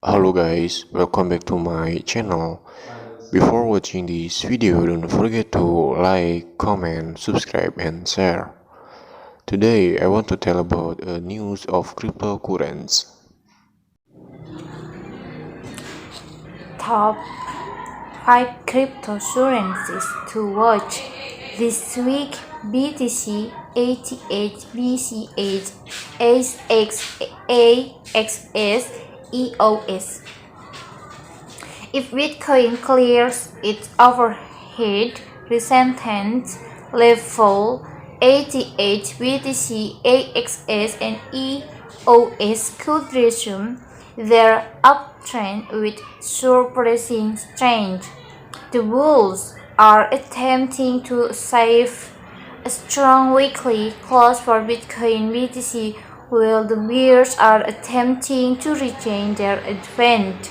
Hello guys, welcome back to my channel. Before watching this video, don't forget to like, comment, subscribe and share. Today I want to tell about a news of cryptocurrencies. Top 5 cryptocurrencies to watch this week: BTC, ATH, BCH, AXS, EOS. If Bitcoin clears its overhead resistance level, ATH, BTC, AXS, and EOS could resume their uptrend with surprising strength. The bulls are attempting to save a strong weekly close for Bitcoin BTC, while the bears are attempting to regain their advantage.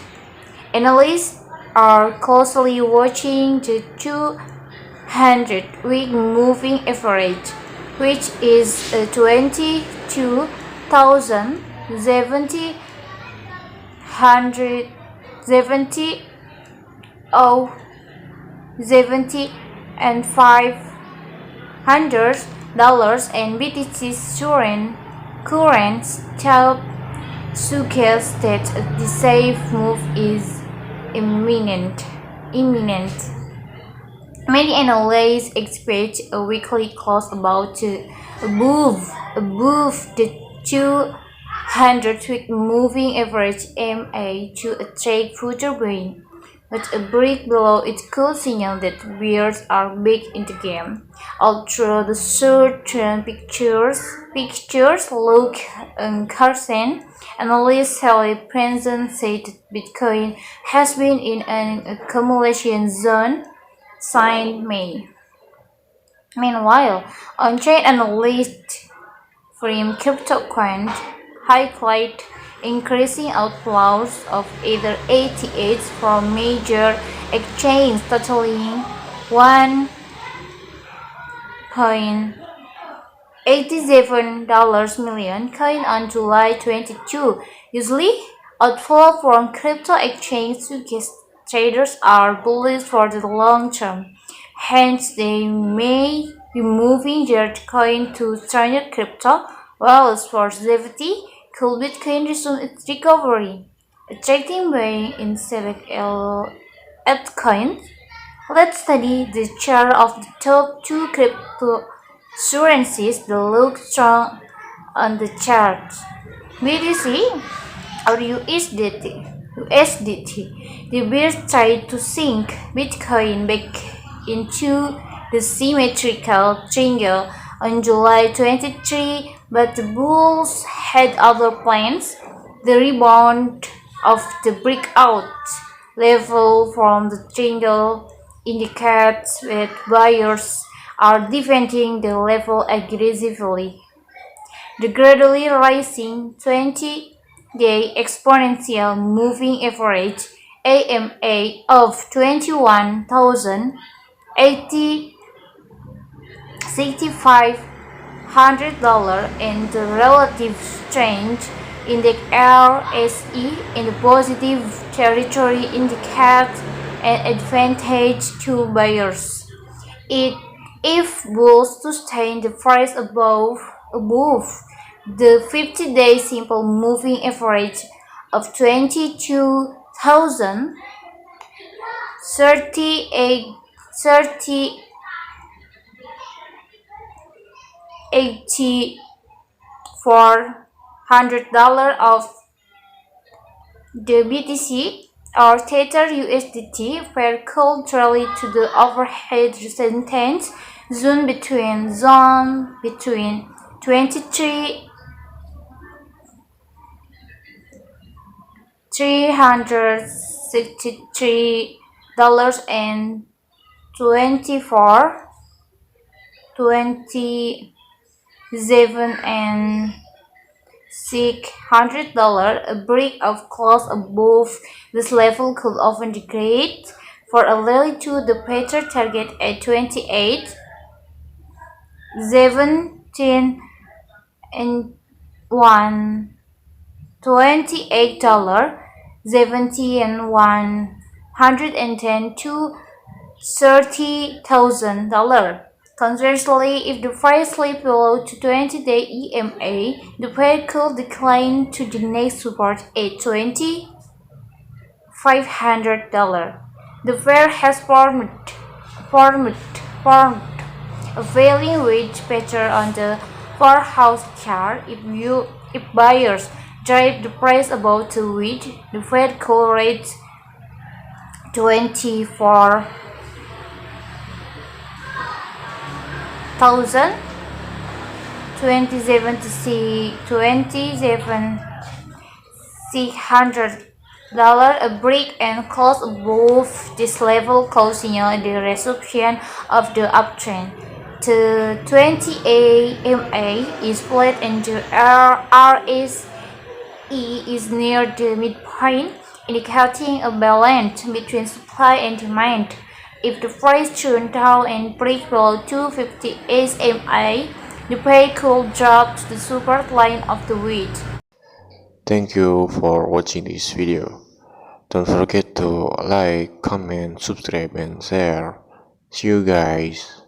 Analysts are closely watching the 200-week moving average, which is 22,070 and $500 and BTC's current top suggests that the safe move is imminent. Many analysts expect a weekly close above the 200-week moving average MA to attract future buying, but a break below it could signal that bears are back in the game. Although the short-term pictures look encouraging, analyst Sally Princeton said that Bitcoin has been in an accumulation zone since May. Meanwhile, on-chain analysts from CryptoQuant highlight increasing outflows of either ATH from major exchanges totaling $1.87 million coin on July 22. Usually, outflow from crypto exchanges suggests traders are bullish for the long term. Hence, they may be moving their coin to stronger crypto wallets for safety. Could Bitcoin resume its recovery, attracting buying in select altcoins? Let's study the chart of the top 2 cryptocurrencies that look strong on the chart. BTC or USDT. The bears tried to sink Bitcoin back into the symmetrical triangle on July 23, but the bulls had other plans. The rebound of the breakout level from the triangle indicates that buyers are defending the level aggressively. The gradually rising 20-day exponential moving average AMA of 21,065 and the relative strength index RSE in the positive territory indicate an advantage to buyers. If bulls sustain the price above the 50-day simple moving average of 22,000 of the BTC or Tether USDT were cold rally to the overhead resistance zone between 363 and 27 and $600. A break of close above this level could often degrade for a rally to the better target at 28, 17 and $28 70 and 110 to $30,000. Conversely, if the price slips below to 20-day EMA, the pair could decline to the next support at $2,500. The pair has formed a failing wedge pattern on the forehouse chart. If buyers drive the price above the wedge, the Fed could raise 24,000 $27,600 a brick and close above this level, causing the resumption of the uptrend. The 20 EMA is split into RSE is near the midpoint, indicating a balance between supply and demand. If the price turns down and breaks below 250 SMA, the pair could drop to the support line of the wedge. Thank you for watching this video. Don't forget to like, comment, subscribe, and share. See you guys.